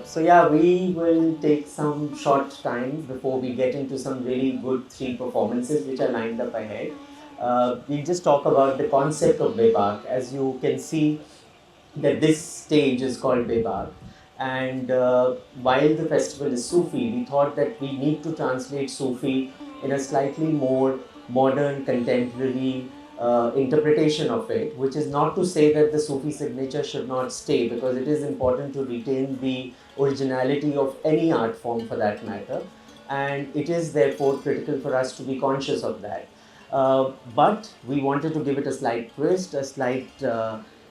So yeah, we will take some short time before we get into some really good three performances which are lined up ahead. We'll just talk about the concept of Bebak. As you can see, that this stage is called Bebak. And while the festival is Sufi, we thought that we need to translate Sufi in a slightly more modern, contemporary interpretation of it, which is not to say that the Sufi signature should not stay, because it is important to retain the originality of any art form for that matter. And it is therefore critical for us to be conscious of that. But we wanted to give it a slight twist, a slight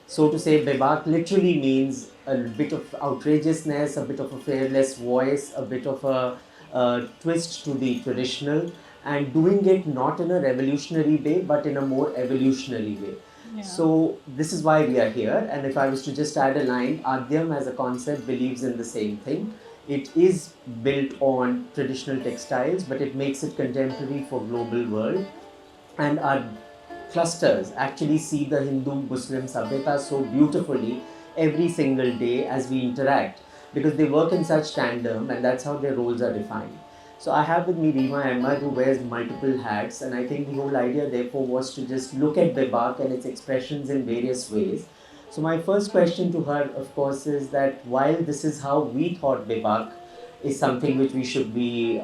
so to say, Bebak literally means a bit of outrageousness, a bit of a fearless voice, a bit of a twist to the traditional, and doing it not in a revolutionary way, but in a more evolutionary way. Yeah. So this is why we are here. And if I was to just add a line, Adyam as a concept believes in the same thing. It is built on traditional textiles, but it makes it contemporary for global world. And our clusters actually see the Hindu-Muslim Sabhyata so beautifully every single day as we interact, because they work in such tandem, and that's how their roles are defined. So I have with me Reema Ahmed, who wears multiple hats, and I think the whole idea therefore was to just look at Bebak and its expressions in various ways. So my first question to her, of course, is that while this is how we thought Bebak is something which we should be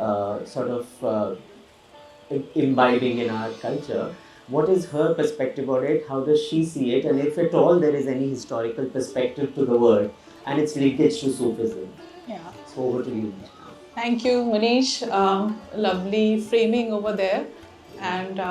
imbibing in our culture, what is her perspective on it? How does she see it? And if at all there is any historical perspective to the word and its linkage to Sufism. Yeah. So over to you. Thank you, Manish. Lovely framing over there. And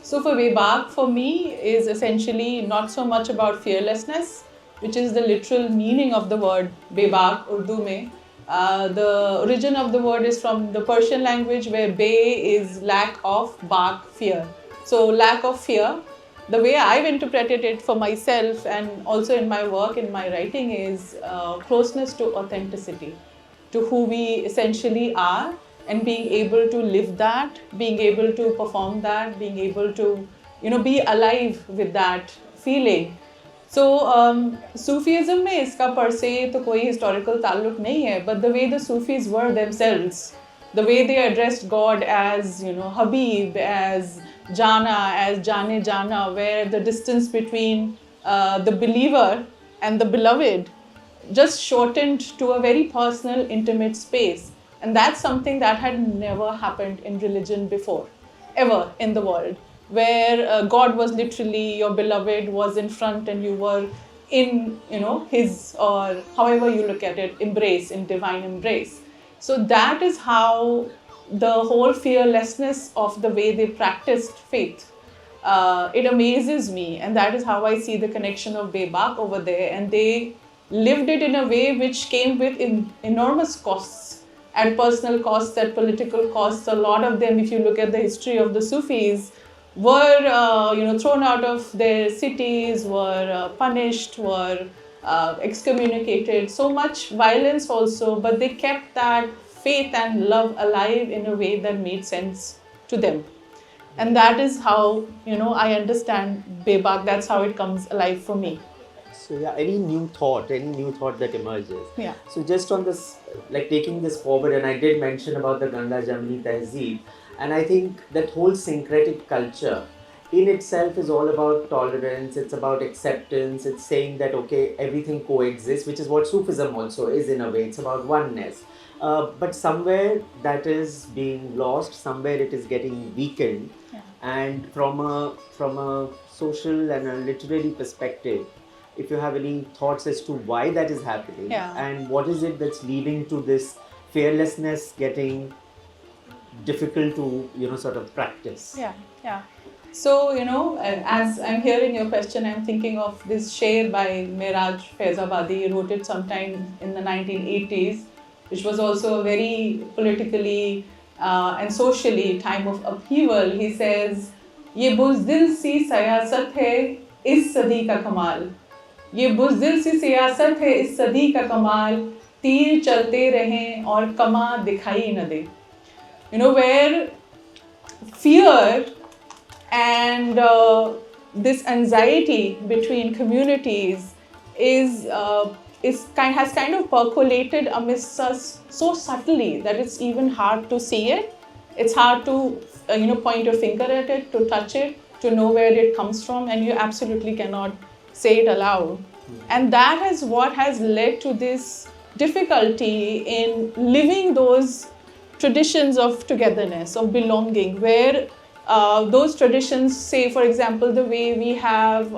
so for Bebak, for me, is essentially not so much about fearlessness, which is the literal meaning of the word Bebak, Urdu mein. The origin of the word is from the Persian language, where Be is lack of, Bak, fear. So lack of fear. The way I've interpreted it for myself and also in my work, in my writing, is closeness to authenticity, to who we essentially are, and being able to live that, being able to perform that, being able to, be alive with that feeling. So Sufism में इसका per se तो कोई historical ताल्लुक नहीं है, but the way the Sufis were themselves, the way they addressed God as, Habib, as Jana, as Jane Jana, where the distance between the believer and the beloved just shortened to a very personal, intimate space. And that's something that had never happened in religion before, ever in the world, where God was literally, your beloved was in front and you were in, his, or however you look at it, embrace, in divine embrace. So that is how the whole fearlessness of the way they practiced faith, it amazes me. And that is how I see the connection of Bebak over there. And they lived it in a way which came with enormous costs, at personal costs, at political costs. A lot of them, if you look at the history of the Sufis, were thrown out of their cities, were punished, were excommunicated. So much violence also, but they kept that faith and love alive in a way that made sense to them. And that is how, I understand Bebak. That's how it comes alive for me. So yeah, any new thought that emerges. Yeah. So just on this, like taking this forward, and I did mention about the Ganga Jamni Tehzeeb, and I think that whole syncretic culture in itself is all about tolerance, it's about acceptance, it's saying that okay, everything coexists, which is what Sufism also is in a way, it's about oneness. But somewhere that is being lost, somewhere it is getting weakened. Yeah. And from a social and a literary perspective, if you have any thoughts as to why that is happening, Yeah. and what is it that's leading to this fearlessness getting difficult to sort of practice. Yeah. So, as I'm hearing your question, I'm thinking of this sher by Miraj Faizabadi. He wrote it sometime in the 1980s, which was also a very politically and socially time of upheaval. He says, "ये बुज़दिल सी सियासत है इस सदी का कमाल, ये बुज़दिल सी सियासत है इस सदी का कमाल, तीर चलते रहें और कमा दिखाई न दे." Where fear and this anxiety between communities is has kind of percolated amidst us so subtly that it's even hard to see it. It's hard to point your finger at it, to touch it, to know where it comes from, and you absolutely cannot say it aloud. And that is what has led to this difficulty in living those traditions of togetherness, of belonging, where those traditions, say for example, the way we have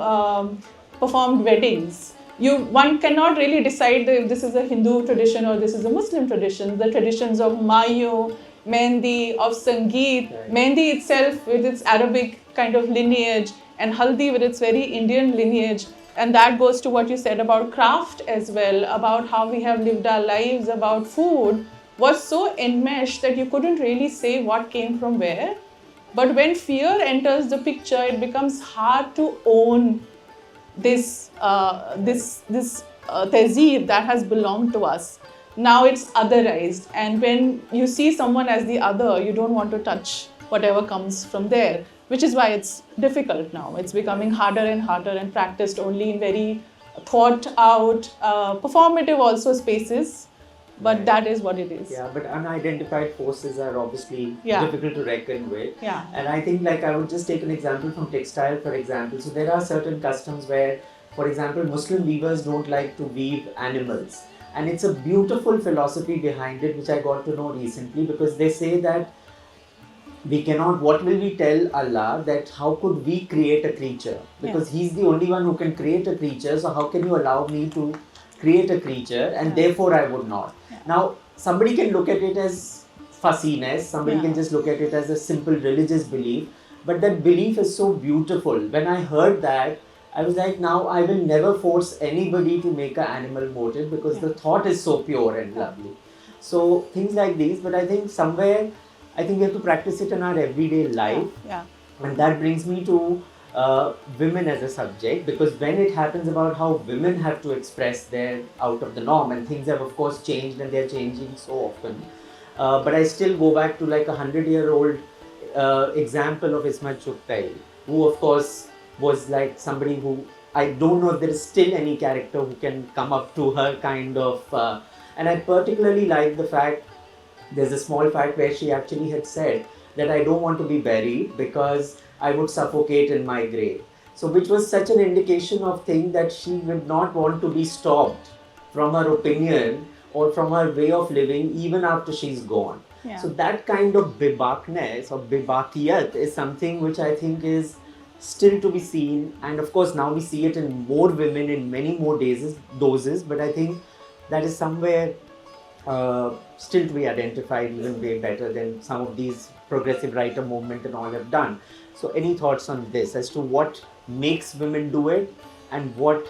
performed weddings. One cannot really decide if this is a Hindu tradition or this is a Muslim tradition. The traditions of Mayu, Mehndi, of Sangeet, Right. Mehndi itself with its Arabic kind of lineage, and Haldi with its very Indian lineage. And that goes to what you said about craft as well, about how we have lived our lives, about food, was so enmeshed that you couldn't really say what came from where. But when fear enters the picture, it becomes hard to own this tehzeeb that has belonged to us. Now it's otherized, and when you see someone as the other, you don't want to touch whatever comes from there, which is why it's difficult now. It's becoming harder and harder and practiced only in very thought out, performative also spaces, but Right. that is what it is. Yeah, but unidentified forces are obviously Yeah. difficult to reckon with. Yeah. And I think, like, I would just take an example from textile, for example. So there are certain customs where, for example, Muslim weavers don't like to weave animals. And it's a beautiful philosophy behind it, which I got to know recently, because they say that we cannot, what will we tell Allah that how could we create a creature? Because He's the only one who can create a creature, so how can you allow me to create a creature, and Yeah. therefore I would not. Now, somebody can look at it as fussiness, somebody Yeah. can just look at it as a simple religious belief, but that belief is so beautiful. When I heard that, I was like, now I will never force anybody to make an animal motive, because the thought is so pure and lovely. So, things like these, but I think somewhere, I think we have to practice it in our everyday life. Yeah. And that brings me to women as a subject, because when it happens about how women have to express their out of the norm, and things have of course changed and they're changing so often. But I still go back to like 100-year-old example of Ismat Chugtai, who of course was like somebody who, I don't know if there is still any character who can come up to her kind of, and I particularly like the fact, there's a small fact where she actually had said that I don't want to be buried because I would suffocate in my grave. So, which was such an indication of thing that she would not want to be stopped from her opinion or from her way of living even after she's gone. Yeah. So that kind of bibakness or bibakiyat is something which I think is still to be seen, and of course now we see it in more women in many more doses, but I think that is somewhere still to be identified even way better than some of these progressive writer movement and all have done. So any thoughts on this as to what makes women do it and what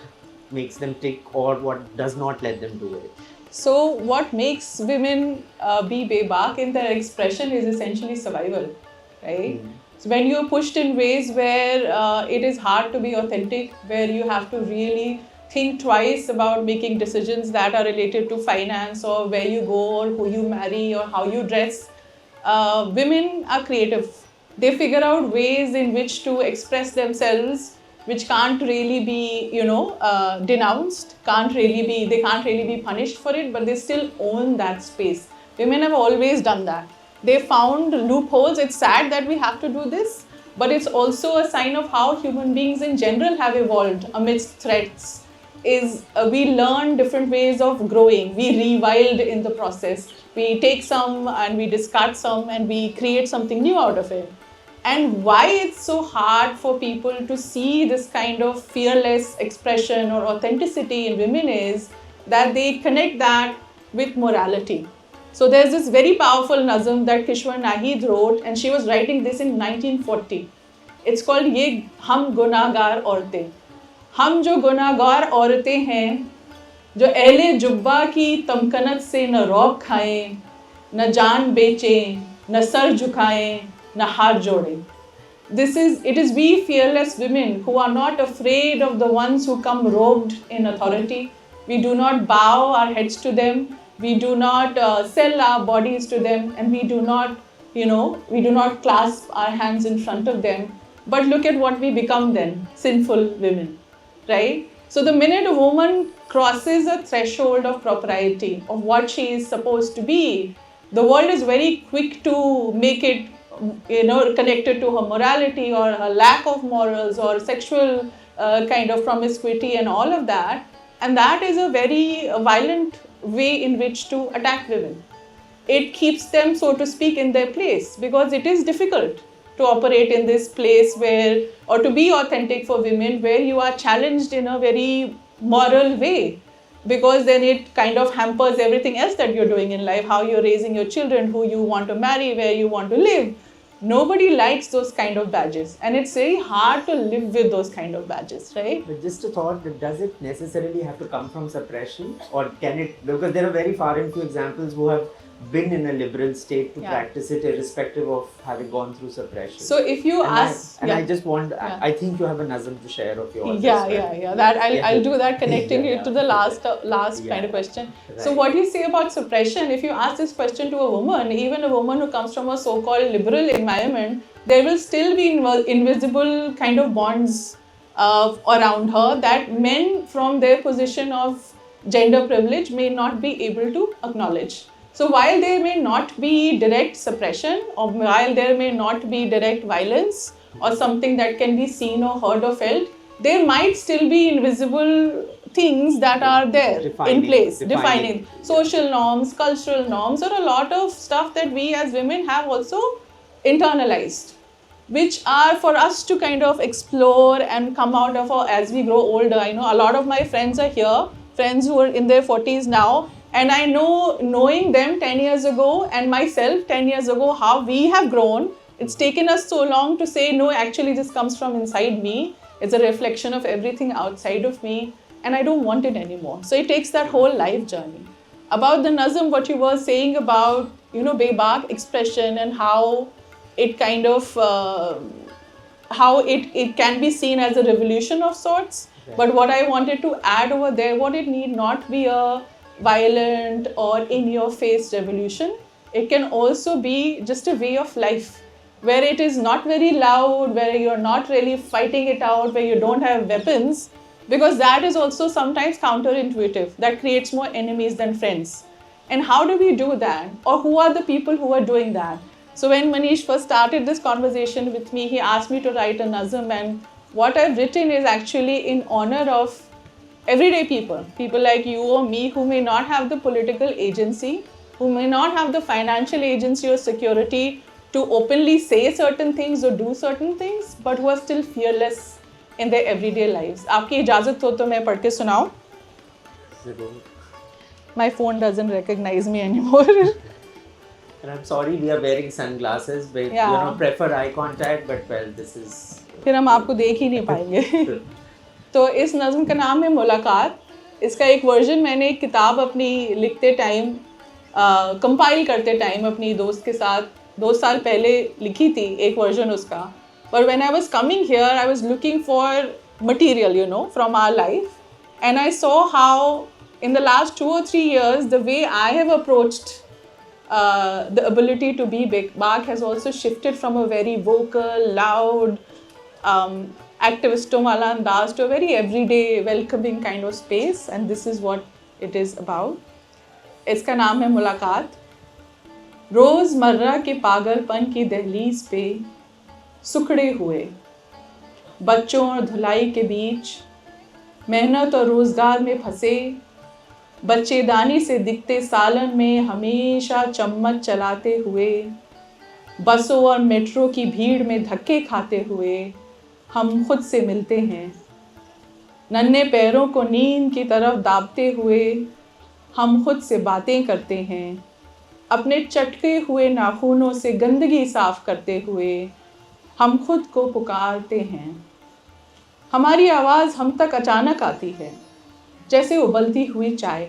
makes them tick or what does not let them do it? So what makes women be bebak in their expression is essentially survival, right? So when you're pushed in ways where it is hard to be authentic, where you have to really think twice about making decisions that are related to finance or where you go or who you marry or how you dress, women are creative. They figure out ways in which to express themselves, which can't really be, denounced, they can't really be punished for it, but they still own that space. Women have always done that. They found loopholes. It's sad that we have to do this, but it's also a sign of how human beings in general have evolved amidst threats. We learn different ways of growing. We rewild in the process. We take some and we discard some and we create something new out of it. And why it's so hard for people to see this kind of fearless expression or authenticity in women is that they connect that with morality. So there's this very powerful nazm that Kishwar Nahid wrote, and she was writing this in 1940. It's called Ye Hum Gunagar Aurtein. हम जो गुनाहगार औरतें हैं, जो अहले जुब्बा की तमकनत से न रौब खाएं, न जान बेचें, न सर झुकाएं, न हाथ जोड़ें. It is we fearless women who are not afraid of the ones who come robed in authority. We do not bow our heads to them. We do not sell our bodies to them, and we do not clasp our hands in front of them. But look at what we become then, sinful women. Right? So the minute a woman crosses a threshold of propriety, of what she is supposed to be, the world is very quick to make it, connected to her morality or her lack of morals or sexual kind of promiscuity and all of that. And that is a very violent way in which to attack women. It keeps them, so to speak, in their place, because it is difficult to operate in this place where, or to be authentic for women, where you are challenged in a very moral way, because then it kind of hampers everything else that you're doing in life, how you're raising your children, who you want to marry, where you want to live. Nobody likes those kind of badges, and it's very hard to live with those kind of badges, right? But just a thought, that does it necessarily have to come from suppression, or can it, because there are very far and few examples who have been in a liberal state to practice it irrespective of having gone through suppression. So if you ask, I just want, I think you have a nazam to share of yours. That I'll do that, connecting it to the last kind of question. Right. So what you say about suppression, if you ask this question to a woman, even a woman who comes from a so-called liberal environment, there will still be invisible kind of bonds around her that men from their position of gender privilege may not be able to acknowledge. So while there may not be direct suppression, or while there may not be direct violence or something that can be seen or heard or felt, there might still be invisible things that are there in place, defining social norms, cultural norms, or a lot of stuff that we as women have also internalized, which are for us to kind of explore and come out of as we grow older. I know a lot of my friends are here, friends who are in their 40s now, and I know, knowing them 10 years ago and myself 10 years ago, how we have grown. It's taken us so long to say, no, actually this comes from inside me. It's a reflection of everything outside of me, and I don't want it anymore. So it takes that whole life journey. About the nazm, what you were saying about, Bebak expression and how it kind of, how it can be seen as a revolution of sorts. Okay. But what I wanted to add over there, what it need not be a violent or in-your-face revolution. It can also be just a way of life, where it is not very loud, where you're not really fighting it out, where you don't have weapons, because that is also sometimes counterintuitive. That creates more enemies than friends. And how do we do that? Or who are the people who are doing that? So when Manish first started this conversation with me, he asked me to write a nazm, and what I've written is actually in honor of everyday people like you or me, who may not have the political agency, who may not have the financial agency or security to openly say certain things or do certain things, but who are still fearless in their everyday lives. आपकी इजाज़त हो तो मैं पढ़ के सुनाऊं? My phone doesn't recognize me anymore. And I'm sorry, we are wearing sunglasses. We prefer eye contact, but well, this is. फिर हम आपको देख ही नहीं पाएंगे. तो इस नज़्म का नाम है मुलाकात. इसका एक वर्जन मैंने एक किताब अपनी लिखते टाइम, कंपाइल करते टाइम अपनी दोस्त के साथ 2 साल पहले लिखी थी, एक वर्जन उसका. But when I was coming here, I was looking for material, from our life. And I saw how in the last 2 or 3 years, the way I have approached the ability to be Bebak has also shifted from a very vocal, loud, activist wala andaz to a very everyday, welcoming kind of space. And this is what it is about. इसका नाम है मुलाकात. रोज़मर्रा के पागलपन की दहलीज पे सुखड़े हुए बच्चों और धुलाई के बीच मेहनत और रोज़गार में फंसे बच्चेदानी से दिखते सालन में हमेशा चम्मच चलाते हुए बसों और मेट्रो की भीड़ में धक्के खाते हुए हम खुद से मिलते हैं. नन्हे पैरों को नींद की तरफ दाबते हुए हम खुद से बातें करते हैं. अपने चटके हुए नाखूनों से गंदगी साफ करते हुए हम खुद को पुकारते हैं. हमारी आवाज़ हम तक अचानक आती है जैसे उबलती हुई चाय,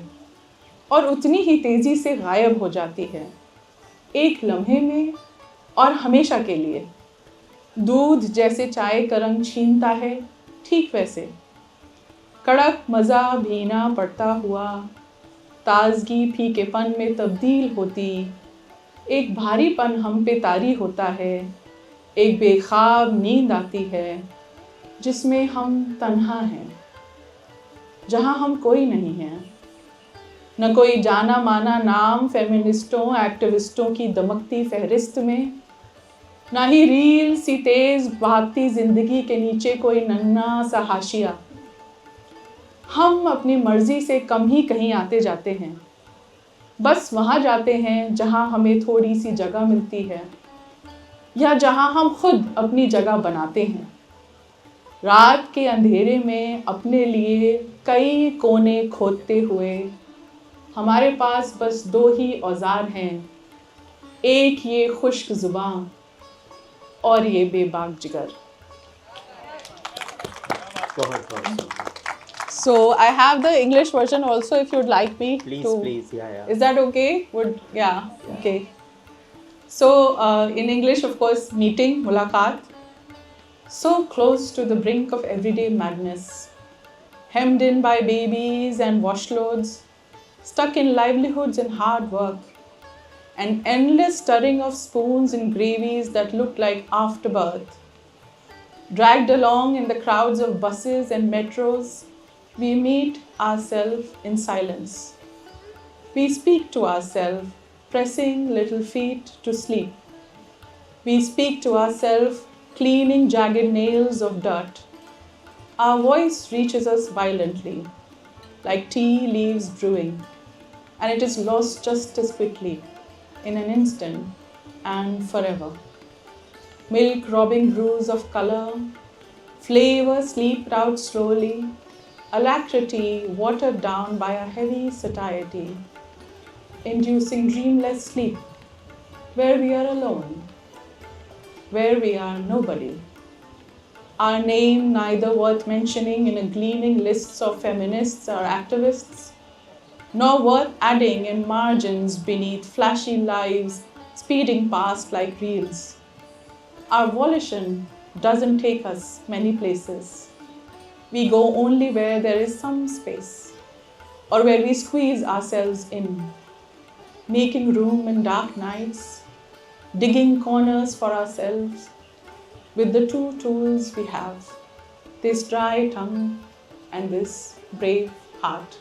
और उतनी ही तेज़ी से गायब हो जाती है, एक लम्हे में और हमेशा के लिए. दूध जैसे चाय का रंग छीनता है, ठीक वैसे कड़क मज़ा भीना पड़ता हुआ ताज़गी फीकेपन में तब्दील होती. एक भारीपन हम पे तारी होता है, एक बेख्वाब नींद आती है जिसमें हम तन्हा हैं. जहाँ हम कोई नहीं हैं। न कोई जाना माना नाम फेमिनिस्टों एक्टिविस्टों की दमकती फहरिस्त में, ना ही रील सी तेज भागती जिंदगी के नीचे कोई नन्हा सा हाशिया। हम अपनी मर्जी से कम ही कहीं आते जाते हैं, बस वहाँ जाते हैं जहाँ हमें थोड़ी सी जगह मिलती है या जहाँ हम खुद अपनी जगह बनाते हैं। रात के अंधेरे में अपने लिए कई कोने खोदते हुए हमारे पास बस दो ही औजार हैं, एक ये खुश्क जुबान और ये बेबाक जिगर। So I have the English version also if you'd like me Please, to. please, yeah. Is that okay? Yeah. Okay. So in English, of course, meeting, mulaqat. So close to the brink of everyday madness, hemmed in by babies and washloads, stuck in livelihoods and hard work, an endless stirring of spoons in gravies that look like afterbirth. Dragged along in the crowds of buses and metros, we meet ourselves in silence. We speak to ourselves, pressing little feet to sleep. We speak to ourselves, cleaning jagged nails of dirt. Our voice reaches us violently, like tea leaves brewing, and it is lost just as quickly, in an instant and forever. Milk robbing brews of color, flavor sleeped out slowly, alacrity watered down by a heavy satiety, inducing dreamless sleep, where we are alone, where we are nobody. Our name neither worth mentioning in a gleaming lists of feminists or activists, nor worth adding in margins beneath flashy lives speeding past like reels. Our volition doesn't take us many places. We go only where there is some space, or where we squeeze ourselves in, making room in dark nights, digging corners for ourselves with the two tools we have, this dry tongue and this brave heart.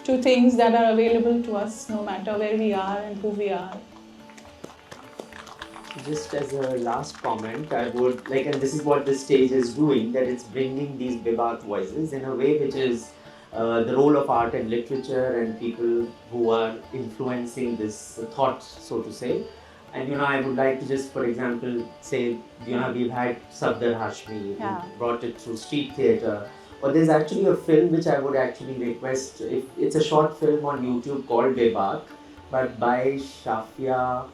Two things that are available to us no matter where we are and who we are. Just as a last comment, I would like, and this is what this stage is doing, that it's bringing these Bebak voices in a way which is the role of art and literature and people who are influencing this thought, so to say. And I would like to just, for example, say, we've had Safdar Hashmi, Yeah. who brought it through street theatre. Or there's actually a film which I would actually request, if it's a short film on YouTube called Bebak, but by Shafia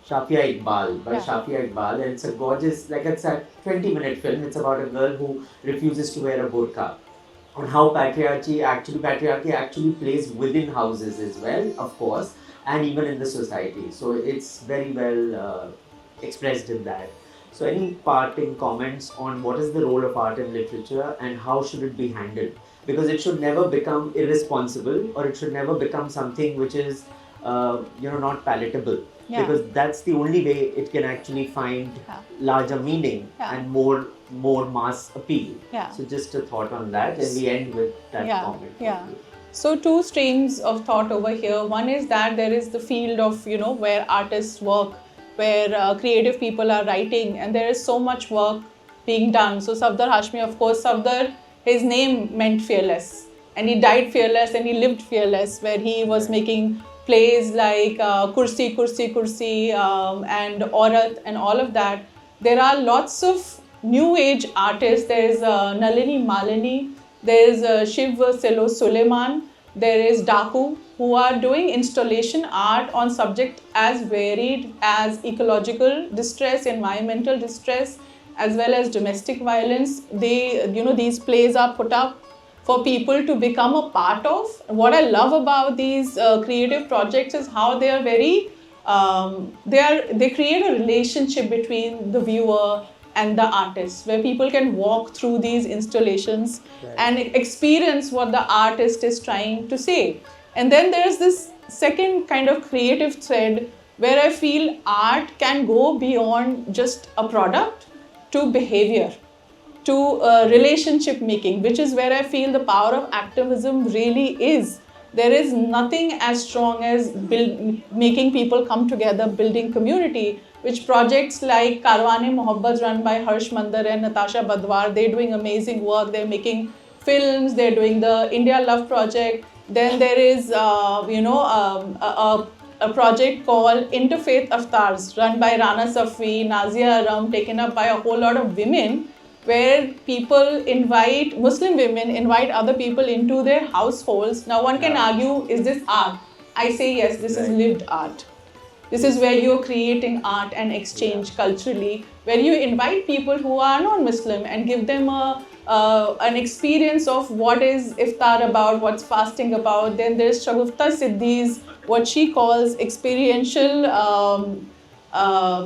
Iqbal, Yeah. Shafia Iqbal, and it's a gorgeous, like it's a 20-minute film. It's about a girl who refuses to wear a burqa, and how patriarchy actually plays within houses as well, of course, and even in the society. So it's very well expressed in that. So any parting comments on what is the role of art in literature and how should it be handled? Because it should never become irresponsible, or it should never become something which is not palatable. Yeah. Because that's the only way it can actually find larger meaning and more mass appeal. Yeah. So just a thought on that, and we end with that comment. Yeah. So two streams of thought over here. One is that there is the field of where artists work, where creative people are writing, and there is so much work being done. So Safdar Hashmi, of course, Safdar, his name meant fearless, and he died fearless and he lived fearless, where he was making plays like Kursi, Kursi, Kursi and Aurat and all of that. There are lots of new age artists. There is Nalini Malini, there is Shiv Selo Suleiman, there is Daku, who are doing installation art on subject as varied as ecological distress, environmental distress, as well as domestic violence. They, these plays are put up for people to become a part of. What I love about these creative projects is how they are very, they create a relationship between the viewer and the artist, where people can walk through these installations and experience what the artist is trying to say. And then there's this second kind of creative thread where I feel art can go beyond just a product to behavior. to relationship making, which is where I feel the power of activism really is. There is nothing as strong as making people come together, building community, which projects like Karwan-e-Mohabbat run by Harsh Mandar and Natasha Badwar, they're doing amazing work. They're making films, they're doing the India Love project. Then there is, a project called Interfaith Aftars run by Rana Safi, Nazia Aram, taken up by a whole lot of women, where people invite, Muslim women invite other people into their households. Now one can argue, is this art? I say yes, this is lived art. This is where you're creating art and exchange culturally, where you invite people who are non-Muslim and give them an experience of what is iftar about, what's fasting about. Then there's Shagufta Siddi's, what she calls experiential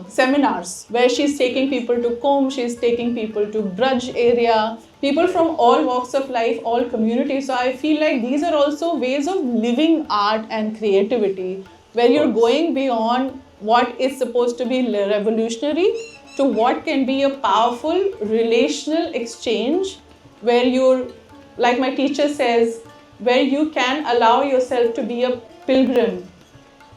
seminars, where she's taking people to Qom, she's taking people to Braj area, people from all walks of life, all communities. So I feel like these are also ways of living art and creativity, where you're going beyond what is supposed to be revolutionary to what can be a powerful relational exchange, where you're, like my teacher says, where you can allow yourself to be a pilgrim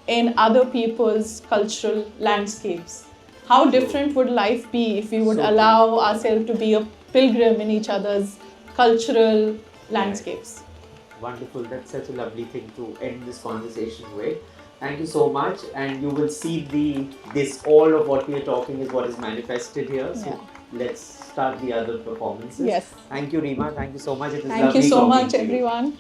in other people's cultural landscapes. How different would life be if we would allow ourselves to be a pilgrim in each other's cultural landscapes? Wonderful. That's such a lovely thing to end this conversation with. Thank you so much, and you will see all of what we are talking is what is manifested here. So let's start the other performances. Yes. Thank you, Reema. Thank you so much. It is Thank lovely you so talking much, to you. everyone.